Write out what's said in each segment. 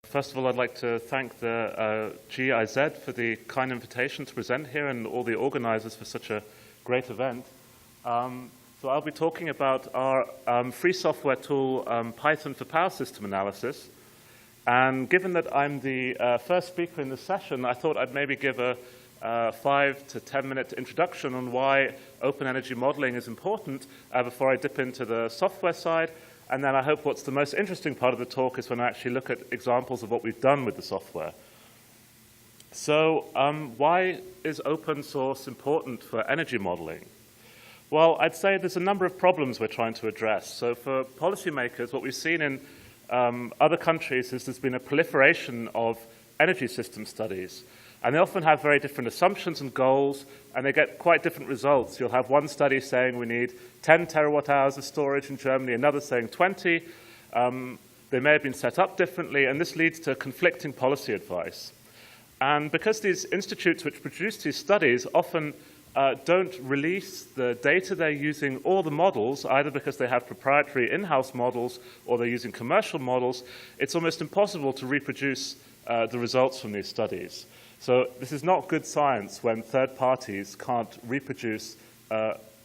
First of all, I'd like to thank the GIZ for the kind invitation to present here and all the organizers for such a great event. So I'll be talking about our free software tool, Python for power system analysis. And given that I'm the first speaker in this session, I thought I'd maybe give a 5 to 10 minute introduction on why open energy modeling is important before I dip into the software side. And then I hope what's the most interesting part of the talk is when I actually look at examples of what we've done with the software. So why is open source important for energy modeling? Well, I'd say there's a number of problems we're trying to address. So for policymakers, what we've seen in other countries is there's been a proliferation of energy system studies. And they often have very different assumptions and goals, and they get quite different results. You'll have one study saying we need 10 terawatt hours of storage in Germany, another saying 20. They may have been set up differently, and this leads to conflicting policy advice. And because these institutes which produce these studies often don't release the data they're using or the models, either because they have proprietary in-house models or they're using commercial models, it's almost impossible to reproduce the results from these studies. So this is not good science when third parties can't reproduce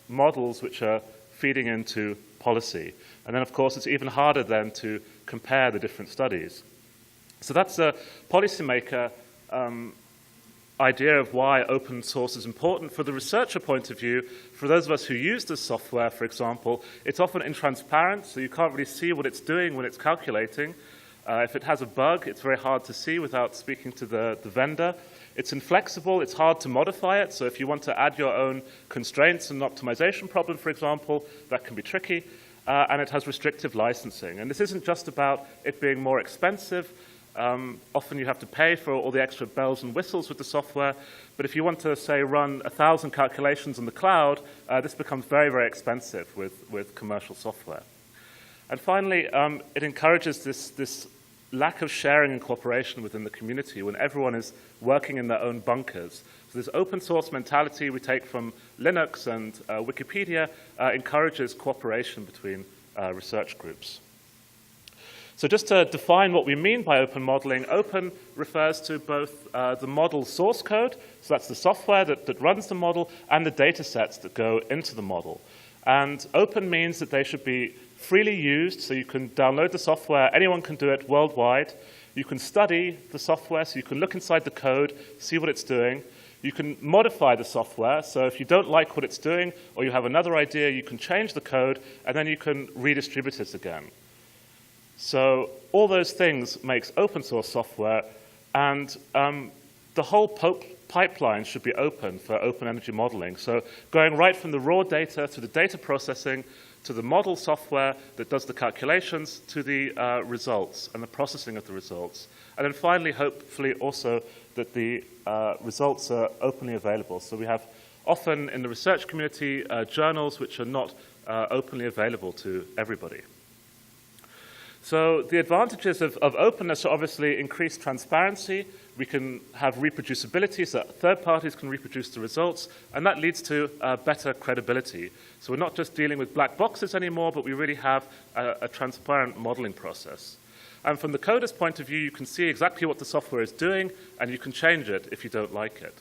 models which are feeding into policy. And then, of course, it's even harder then to compare the different studies. So that's a policymaker idea of why open source is important. For the researcher point of view, for those of us who use this software, for example, it's often intransparent, so you can't really see what it's doing when it's calculating. If it has a bug, it's very hard to see without speaking to the vendor. It's inflexible, it's hard to modify it, so if you want to add your own constraints and optimization problem, for example, that can be tricky. And it has restrictive licensing. And this isn't just about it being more expensive. Often you have to pay for all the extra bells and whistles with the software, but if you want to, say, run 1,000 calculations in the cloud, this becomes very, very expensive with commercial software. And finally, it encourages this lack of sharing and cooperation within the community when everyone is working in their own bunkers. So this open source mentality we take from Linux and Wikipedia encourages cooperation between research groups. So just to define what we mean by open modeling, open refers to both the model source code, so that's the software that runs the model, and the data sets that go into the model. And open means that they should be freely used, so you can download the software, anyone can do it worldwide. You can study the software, so you can look inside the code, see what it's doing. You can modify the software, so if you don't like what it's doing or you have another idea, you can change the code, and then you can redistribute it again. So all those things makes open source software, and the whole pipeline should be open for open energy modeling. So going right from the raw data to the data processing, to the model software that does the calculations, to the results and the processing of the results. And then finally, hopefully also that the results are openly available. So we have often in the research community journals which are not openly available to everybody. So the advantages of openness are obviously increased transparency. We can have reproducibility, so that third parties can reproduce the results, and that leads to better credibility. So we're not just dealing with black boxes anymore, but we really have a transparent modeling process. And from the coder's point of view, you can see exactly what the software is doing, and you can change it if you don't like it.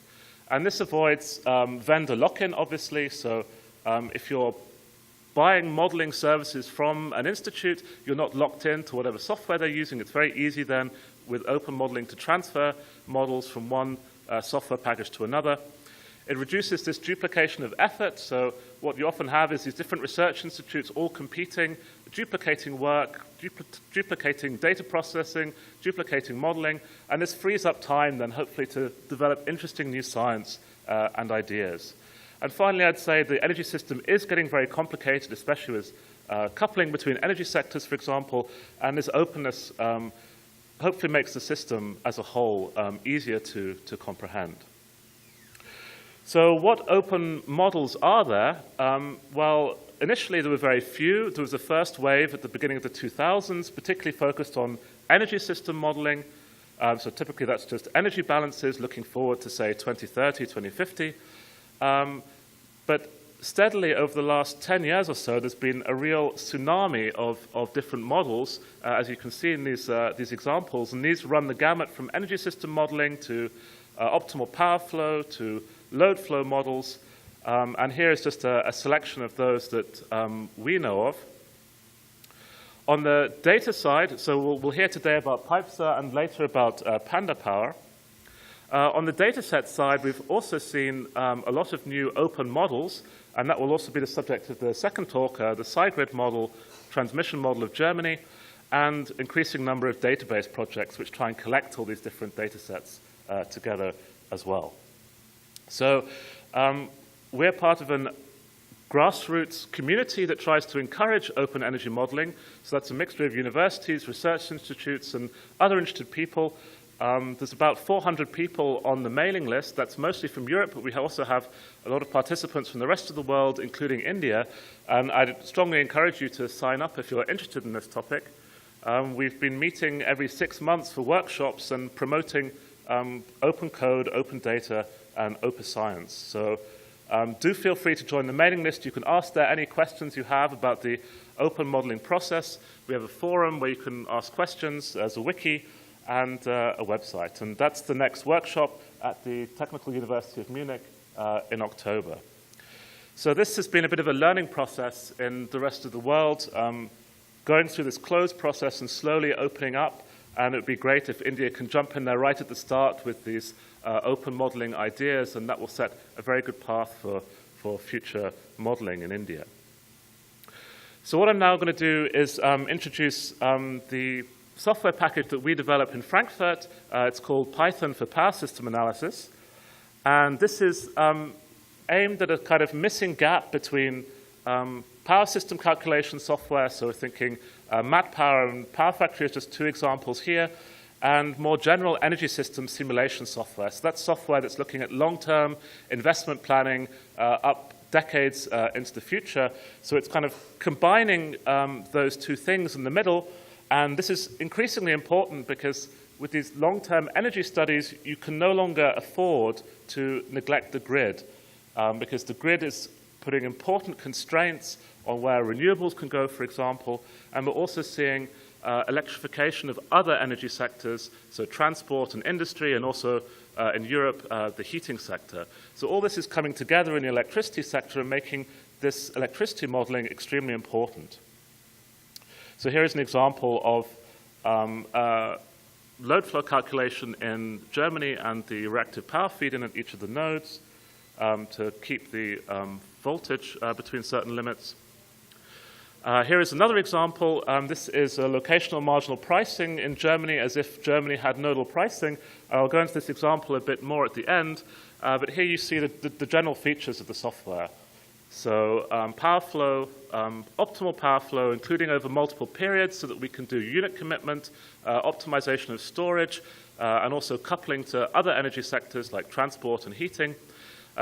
And this avoids vendor lock-in, obviously. So if you're buying modeling services from an institute, you're not locked in to whatever software they're using. It's very easy then with open modeling to transfer models from one software package to another. It reduces this duplication of effort. So what you often have is these different research institutes all competing, duplicating work, duplicating data processing, duplicating modeling, and this frees up time then hopefully to develop interesting new science and ideas. And finally, I'd say the energy system is getting very complicated, especially with coupling between energy sectors, for example, and this openness hopefully makes the system as a whole easier to comprehend. So what open models are there? Well, initially there were very few. There was a first wave at the beginning of the 2000s, particularly focused on energy system modeling. So typically that's just energy balances looking forward to, say, 2030, 2050. But steadily over the last 10 years or so, there's been a real tsunami of different models, as you can see in these examples. And these run the gamut from energy system modeling to optimal power flow to load flow models. And here is just a selection of those that we know of. On the data side, so we'll hear today about PyPSA and later about Panda Power. On the dataset side, we've also seen a lot of new open models, and that will also be the subject of the second talk, the SciGrid model, transmission model of Germany, and increasing number of database projects which try and collect all these different datasets together as well. So we're part of a grassroots community that tries to encourage open energy modeling. So that's a mixture of universities, research institutes, and other interested people. There's about 400 people on the mailing list. That's mostly from Europe, but we also have a lot of participants from the rest of the world, including India. And I'd strongly encourage you to sign up if you're interested in this topic. We've been meeting every 6 months for workshops and promoting open code, open data, and open science. So do feel free to join the mailing list. You can ask there any questions you have about the open modeling process. We have a forum where you can ask questions. There's a wiki and a website. And that's the next workshop at the Technical University of Munich in October. So this has been a bit of a learning process in the rest of the world, going through this closed process and slowly opening up. And it would be great if India can jump in there right at the start with these open modeling ideas, and that will set a very good path for future modeling in India. So what I'm now going to do is introduce the software package that we develop in Frankfurt. It's called Python for Power System Analysis. And this is aimed at a kind of missing gap between power system calculation software, so we're thinking Mat Power and Power Factory is just two examples here, and more general energy system simulation software. So that's software that's looking at long-term investment planning up decades into the future. So it's kind of combining those two things in the middle, and this is increasingly important because with these long-term energy studies, you can no longer afford to neglect the grid, because the grid is putting important constraints on where renewables can go, for example, and we're also seeing electrification of other energy sectors, so transport and industry, and also in Europe, the heating sector. So all this is coming together in the electricity sector and making this electricity modeling extremely important. So here is an example of load flow calculation in Germany and the reactive power feed-in at each of the nodes to keep the voltage between certain limits. Here is another example. This is a locational marginal pricing in Germany, as if Germany had nodal pricing. I'll go into this example a bit more at the end, but here you see the general features of the software. So power flow, optimal power flow, including over multiple periods so that we can do unit commitment, optimization of storage, and also coupling to other energy sectors like transport and heating.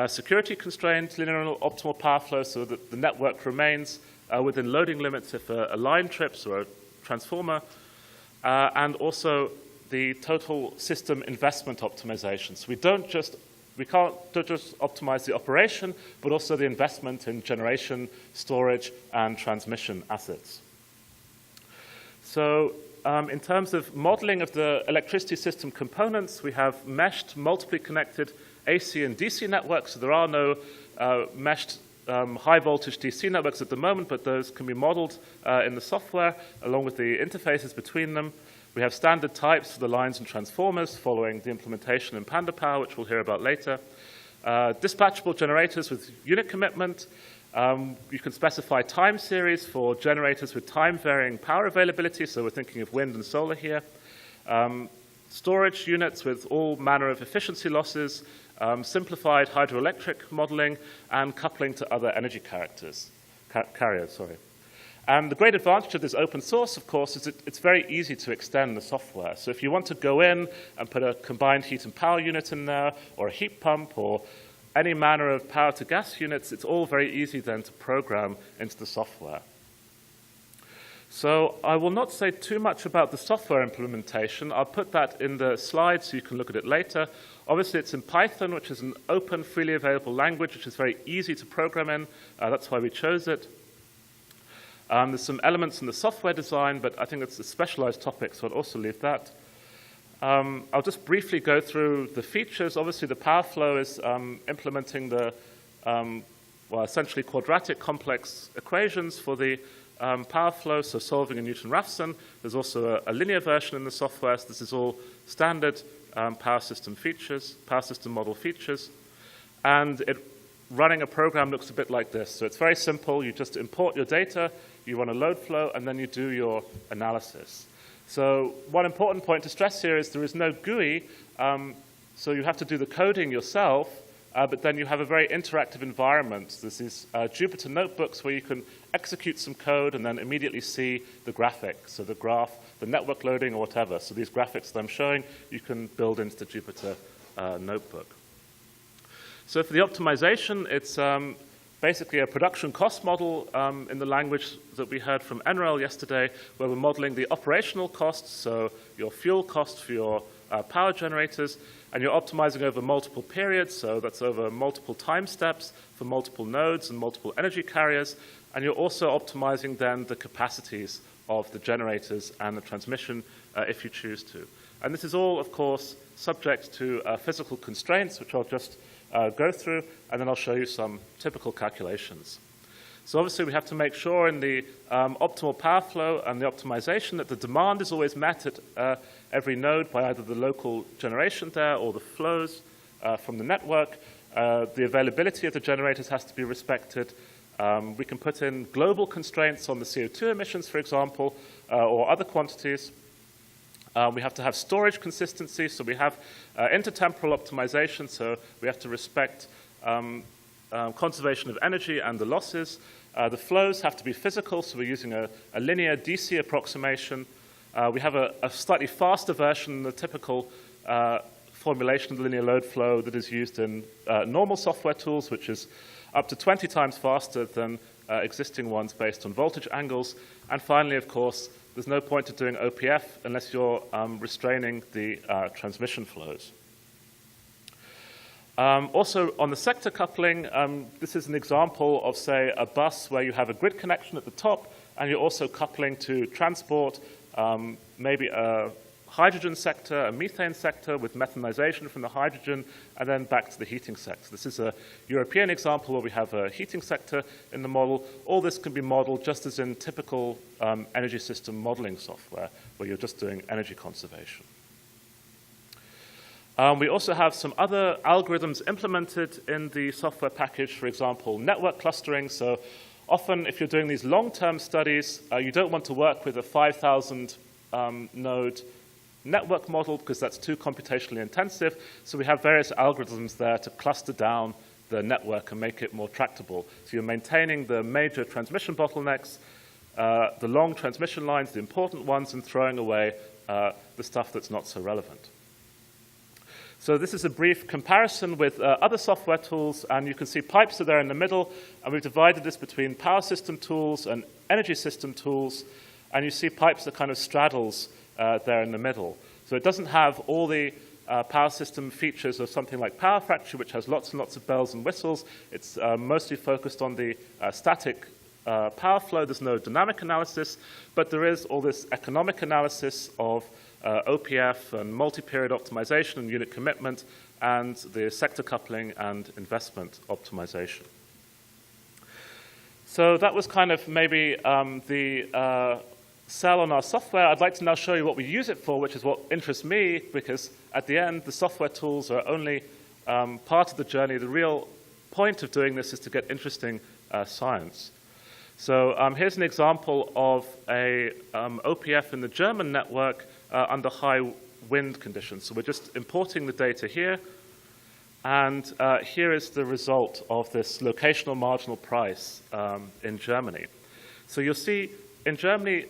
Security constraints, linear optimal power flow so that the network remains within loading limits if a line trips or a transformer, and also the total system investment optimization. So we can't just optimize the operation, but also the investment in generation, storage, and transmission assets. So in terms of modeling of the electricity system components, we have meshed, multiply connected AC and DC networks. So there are no meshed high voltage DC networks at the moment, but those can be modeled in the software along with the interfaces between them. We have standard types for the lines and transformers following the implementation in Panda Power, which we'll hear about later. Dispatchable generators with unit commitment. You can specify time series for generators with time-varying power availability, so we're thinking of wind and solar here. Storage units with all manner of efficiency losses, simplified hydroelectric modeling, and coupling to other energy carriers. And the great advantage of this open source, of course, is it's very easy to extend the software. So if you want to go in and put a combined heat and power unit in there, or a heat pump, or any manner of power to gas units, it's all very easy then to program into the software. So I will not say too much about the software implementation. I'll put that in the slides so you can look at it later. Obviously, it's in Python, which is an open, freely available language, which is very easy to program in. That's why we chose it. There's some elements in the software design, but I think it's a specialized topic, so I'll also leave that. I'll just briefly go through the features. Obviously, the power flow is implementing the, essentially quadratic complex equations for the power flow, so solving in Newton-Raphson. There's also a linear version in the software, so this is all standard power system features, power system model features. And running a program looks a bit like this. So it's very simple. You just import your data, you run a load flow, and then you do your analysis. So one important point to stress here is there is no GUI, so you have to do the coding yourself, but then you have a very interactive environment. There's these Jupyter notebooks where you can execute some code and then immediately see the graphic, so the graph, the network loading or whatever. So these graphics that I'm showing, you can build into the Jupyter notebook. So for the optimization, it's basically a production cost model in the language that we heard from NREL yesterday, where we're modeling the operational costs, so your fuel cost for your power generators, and you're optimizing over multiple periods, so that's over multiple time steps for multiple nodes and multiple energy carriers, and you're also optimizing then the capacities of the generators and the transmission if you choose to. And this is all, of course, subject to physical constraints, which I'll just go through, and then I'll show you some typical calculations. So obviously we have to make sure in the optimal power flow and the optimization that the demand is always met at every node by either the local generation there or the flows from the network. The availability of the generators has to be respected. We can put in global constraints on the CO2 emissions, for example, or other quantities. We have to have storage consistency, so we have intertemporal optimization, so we have to respect conservation of energy and the losses. The flows have to be physical, so we're using a linear DC approximation. We have a slightly faster version than the typical formulation of the linear load flow that is used in normal software tools, which is up to 20 times faster than existing ones based on voltage angles. And finally, of course, there's no point to doing OPF unless you're restraining the transmission flows. Also, on the sector coupling, this is an example of, say, a bus where you have a grid connection at the top, and you're also coupling to transport maybe a hydrogen sector, a methane sector with methanization from the hydrogen, and then back to the heating sector. This is a European example where we have a heating sector in the model. All this can be modeled just as in typical energy system modeling software, where you're just doing energy conservation. We also have some other algorithms implemented in the software package, for example, network clustering. So often, if you're doing these long-term studies, you don't want to work with a 5,000 node network model because that's too computationally intensive. So we have various algorithms there to cluster down the network and make it more tractable. So you're maintaining the major transmission bottlenecks, the long transmission lines, the important ones, and throwing away the stuff that's not so relevant. So this is a brief comparison with other software tools, and you can see PyPSA there in the middle, and we've divided this between power system tools and energy system tools, and you see PyPSA kind of straddles there in the middle. So it doesn't have all the power system features of something like Power Factory, which has lots and lots of bells and whistles. It's mostly focused on the static power flow. There's no dynamic analysis, but there is all this economic analysis of OPF and multi-period optimization and unit commitment, and the sector coupling and investment optimization. So that was kind of maybe the sell on our software. I'd like to now show you what we use it for, which is what interests me, because at the end, the software tools are only part of the journey. The real point of doing this is to get interesting science. So here's an example of a OPF in the German network under high wind conditions. So we're just importing the data here, and here is the result of this locational marginal price in Germany. So you'll see in Germany,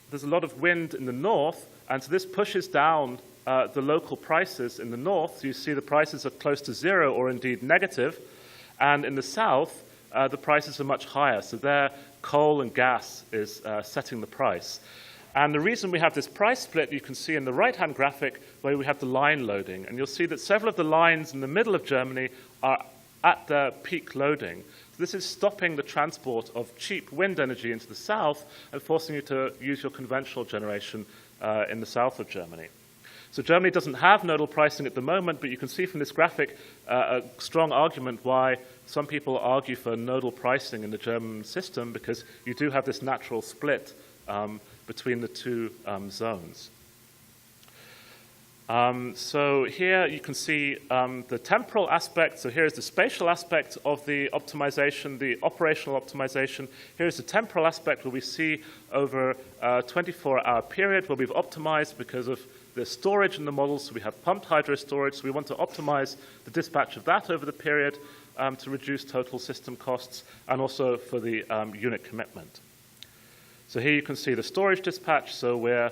there's a lot of wind in the north, and so this pushes down the local prices in the north. So you see the prices are close to zero or indeed negative, and in the south, the prices are much higher. So there, coal and gas is setting the price. And the reason we have this price split, you can see in the right-hand graphic where we have the line loading. And you'll see that several of the lines in the middle of Germany are at their peak loading. So this is stopping the transport of cheap wind energy into the south and forcing you to use your conventional generation in the south of Germany. So Germany doesn't have nodal pricing at the moment, but you can see from this graphic a strong argument why some people argue for nodal pricing in the German system, because you do have this natural split between the two zones. So here you can see the temporal aspect. So here is the spatial aspect of the optimization, the operational optimization. Here is the temporal aspect where we see over a 24-hour period where we've optimized because of the storage in the models. So we have pumped hydro storage. So we want to optimize the dispatch of that over the period to reduce total system costs and also for the unit commitment. So here you can see the storage dispatch. So we're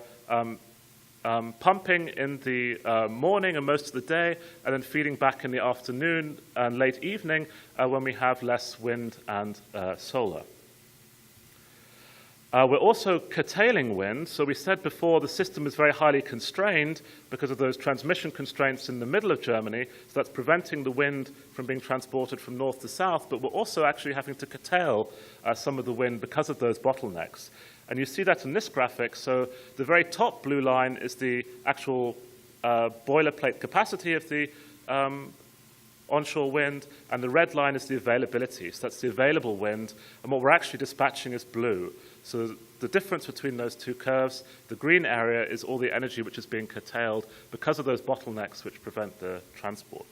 pumping in the morning and most of the day, and then feeding back in the afternoon and late evening when we have less wind and solar. We're also curtailing wind. So we said before the system is very highly constrained because of those transmission constraints in the middle of Germany. So that's preventing the wind from being transported from north to south, but we're also actually having to curtail some of the wind because of those bottlenecks. And you see that in this graphic. So the very top blue line is the actual boilerplate capacity of the onshore wind, and the red line is the availability. So that's the available wind, and what we're actually dispatching is blue. So the difference between those two curves, the green area is all the energy which is being curtailed because of those bottlenecks which prevent the transport.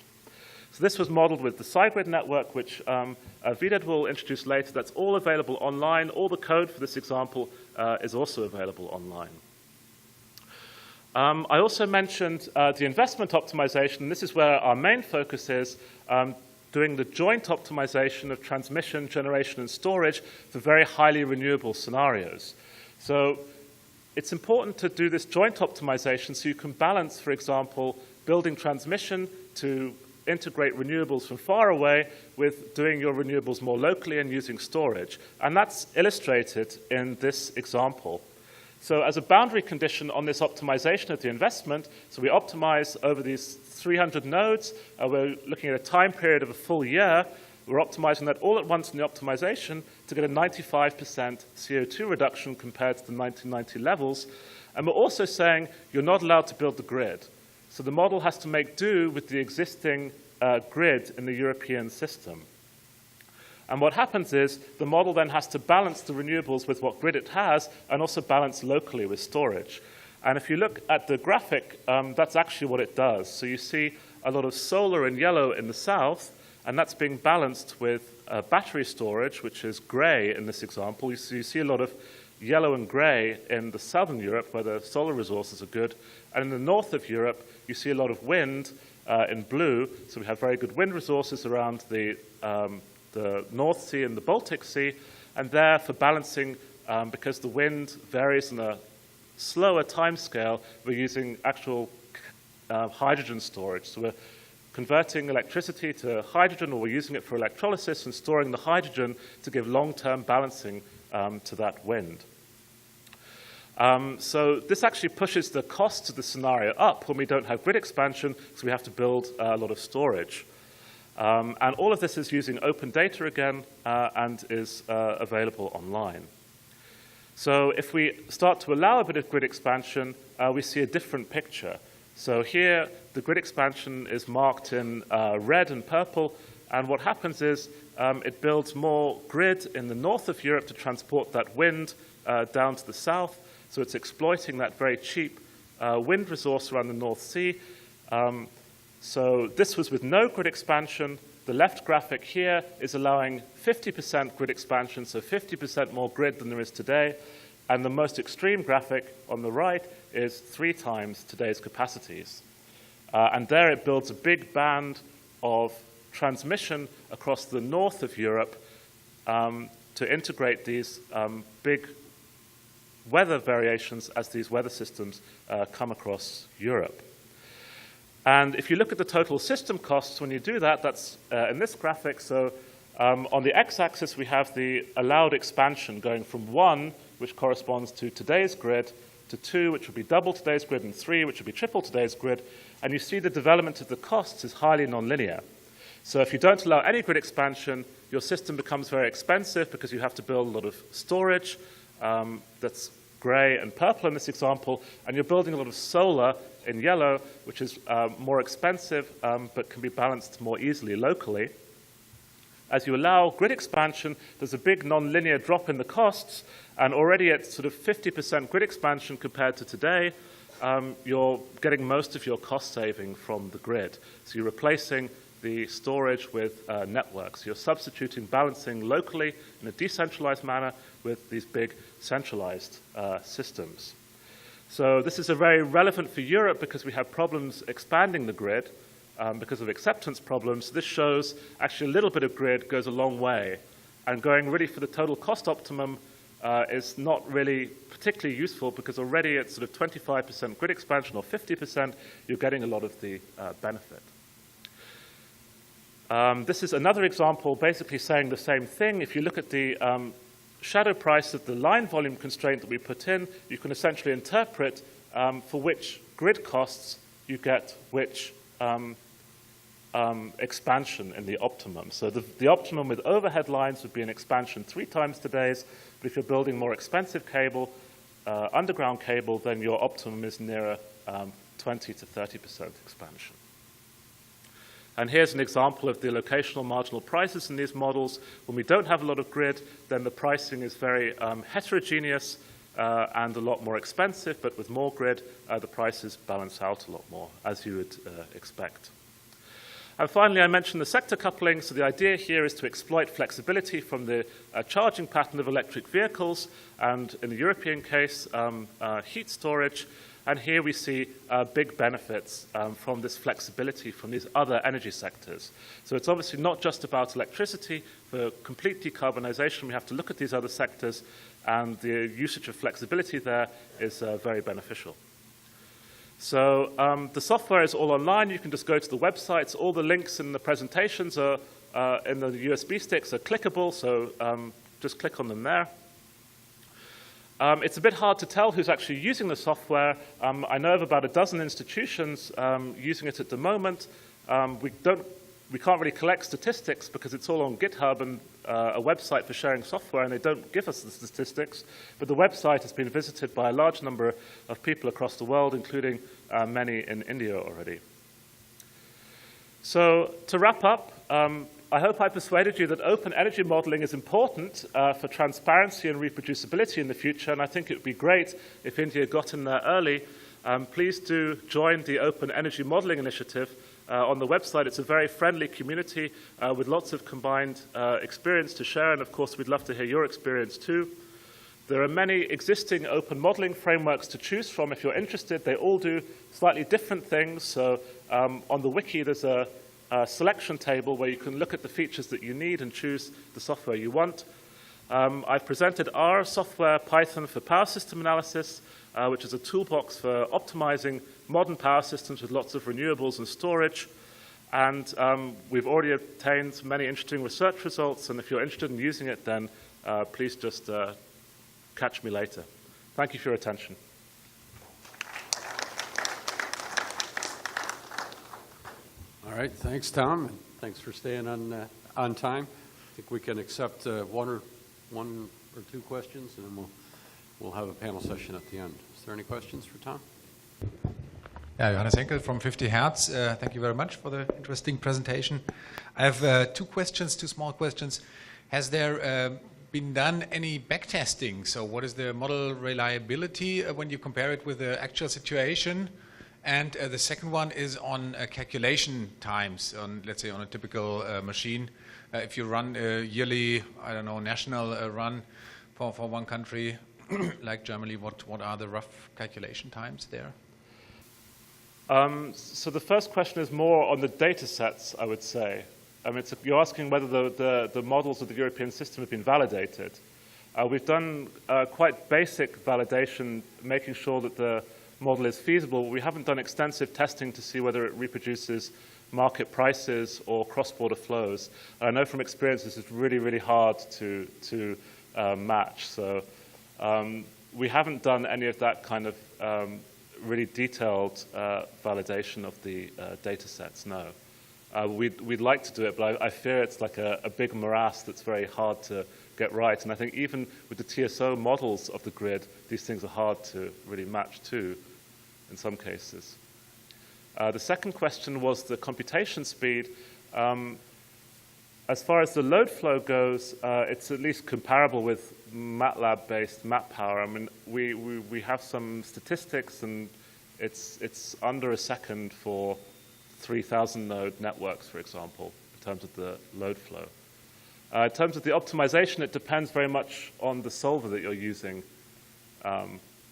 So this was modeled with the SideGrid network, which Vided will introduce later. That's all available online. All the code for this example is also available online. I also mentioned the investment optimization, and this is where our main focus is, doing the joint optimization of transmission, generation, and storage for very highly renewable scenarios. So it's important to do this joint optimization so you can balance, for example, building transmission to integrate renewables from far away with doing your renewables more locally and using storage. And that's illustrated in this example. So as a boundary condition on this optimization of the investment, so we optimize over these 300 nodes. We're looking at a time period of a full year. We're optimizing that all at once in the optimization to get a 95% CO2 reduction compared to the 1990 levels. And we're also saying you're not allowed to build the grid. So the model has to make do with the existing grid in the European system. And what happens is the model then has to balance the renewables with what grid it has and also balance locally with storage. And if you look at the graphic, that's actually what it does. So you see a lot of solar in yellow in the south, and that's being balanced with battery storage, which is gray in this example. You see a lot of yellow and gray in the southern Europe, where the solar resources are good. And in the north of Europe, you see a lot of wind in blue. So we have very good wind resources around the North Sea and the Baltic Sea. And there, for balancing, because the wind varies in a slower time scale, we're using actual hydrogen storage. So we're converting electricity to hydrogen, or we're using it for electrolysis and storing the hydrogen to give long-term balancing to that wind. So this actually pushes the cost of the scenario up when we don't have grid expansion, so we have to build a lot of storage. And all of this is using open data again and is available online. So if we start to allow a bit of grid expansion, we see a different picture. So here, the grid expansion is marked in red and purple, and what happens is it builds more grid in the north of Europe to transport that wind down to the south. So it's exploiting that very cheap wind resource around the North Sea. So this was with no grid expansion. The left graphic here is allowing 50% grid expansion, so 50% more grid than there is today. And the most extreme graphic on the right is 3 times today's capacities. And there it builds a big band of transmission across the north of Europe to integrate these big weather variations as these weather systems come across Europe. And if you look at the total system costs when you do that, that's in this graphic. So On the x-axis, we have the allowed expansion going from 1, which corresponds to today's grid, to 2, which would be double today's grid, and 3, which would be triple today's grid. And you see the development of the costs is highly nonlinear. So if you don't allow any grid expansion, your system becomes very expensive because you have to build a lot of storage. That's gray and purple in this example, and you're building a lot of solar in yellow, which is more expensive, but can be balanced more easily locally. As you allow grid expansion, there's a big nonlinear drop in the costs, and already at sort of 50% grid expansion compared to today, you're getting most of your cost saving from the grid. So you're replacing the storage with networks. You're substituting balancing locally in a decentralized manner with these big centralized systems. So this is very relevant for Europe because we have problems expanding the grid because of acceptance problems. This shows actually a little bit of grid goes a long way, and going really for the total cost optimum is not really particularly useful because already at sort of 25% grid expansion or 50%, you're getting a lot of the benefit. This is another example basically saying the same thing. If you look at the shadow price of the line volume constraint that we put in, you can essentially interpret for which grid costs you get which expansion in the optimum. So the optimum with overhead lines would be an expansion 3 times today's, but if you're building more expensive cable, underground cable, then your optimum is nearer 20 to 30% expansion. And here's an example of the locational marginal prices in these models. When we don't have a lot of grid, then the pricing is very heterogeneous and a lot more expensive, but with more grid, the prices balance out a lot more, as you would expect. And finally, I mentioned the sector coupling. So the idea here is to exploit flexibility from the charging pattern of electric vehicles, and in the European case, heat storage. And here we see big benefits from this flexibility from these other energy sectors. So it's obviously not just about electricity. For complete decarbonization, we have to look at these other sectors, and the usage of flexibility there is very beneficial. So the software is all online. You can just go to the websites. All the links in the presentations are in the USB sticks are clickable, so just click on them there. It's a bit hard to tell who's actually using the software. I know of about a dozen institutions using it at the moment. We can't really collect statistics because it's all on GitHub and a website for sharing software, and they don't give us the statistics. But the website has been visited by a large number of people across the world, including many in India already. So to wrap up, I hope I persuaded you that open energy modeling is important for transparency and reproducibility in the future, and I think it would be great if India got in there early. Please do join the Open Energy Modeling Initiative on the website. It's a very friendly community with lots of combined experience to share, and of course we'd love to hear your experience too. There are many existing open modeling frameworks to choose from if you're interested. They all do slightly different things. So on the wiki there's a selection table where you can look at the features that you need and choose the software you want. I've presented our software, Python for power system analysis, which is a toolbox for optimizing modern power systems with lots of renewables and storage. And we've already obtained many interesting research results, and if you're interested in using it, then please just catch me later. Thank you for your attention. All right, thanks, Tom, and thanks for staying on time. I think we can accept one or two questions, and then we'll have a panel session at the end. Is there any questions for Tom? Yeah, Johannes Henkel from 50 Hertz. Thank you very much for the interesting presentation. I have two small questions. Has there been done any backtesting? So what is the model reliability when you compare it with the actual situation? And the second one is on calculation times, on, let's say, on a typical machine. If you run a yearly, I don't know, national run for one country, like Germany, what are the rough calculation times there? So the first question is more on the data sets, I would say. You're asking whether the models of the European system have been validated. We've done quite basic validation, making sure that the model is feasible. We haven't done extensive testing to see whether it reproduces market prices or cross-border flows. I know from experience this is really, really hard to match. So we haven't done any of that kind of really detailed validation of the data sets, no. We'd like to do it, but I fear it's like a big morass that's very hard to get right. And I think even with the TSO models of the grid, these things are hard to really match to in some cases. The second question was the computation speed. As far as the load flow goes, it's at least comparable with MATLAB-based map power. I mean, we have some statistics, and it's under a second for 3,000 node networks, for example, in terms of the load flow. In terms of the optimization, it depends very much on the solver that you're using.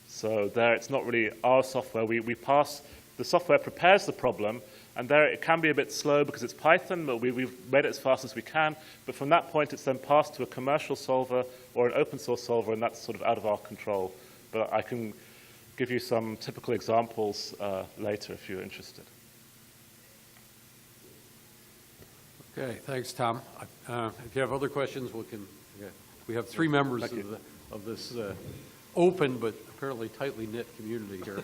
So there, it's not really our software. The software prepares the problem, and there it can be a bit slow because it's Python, but we've made it as fast as we can. But from that point, it's then passed to a commercial solver or an open source solver, and that's sort of out of our control. But I can give you some typical examples later if you're interested. Okay, thanks, Tom. If you have other questions, we have 3 members of this open but apparently tightly knit community here.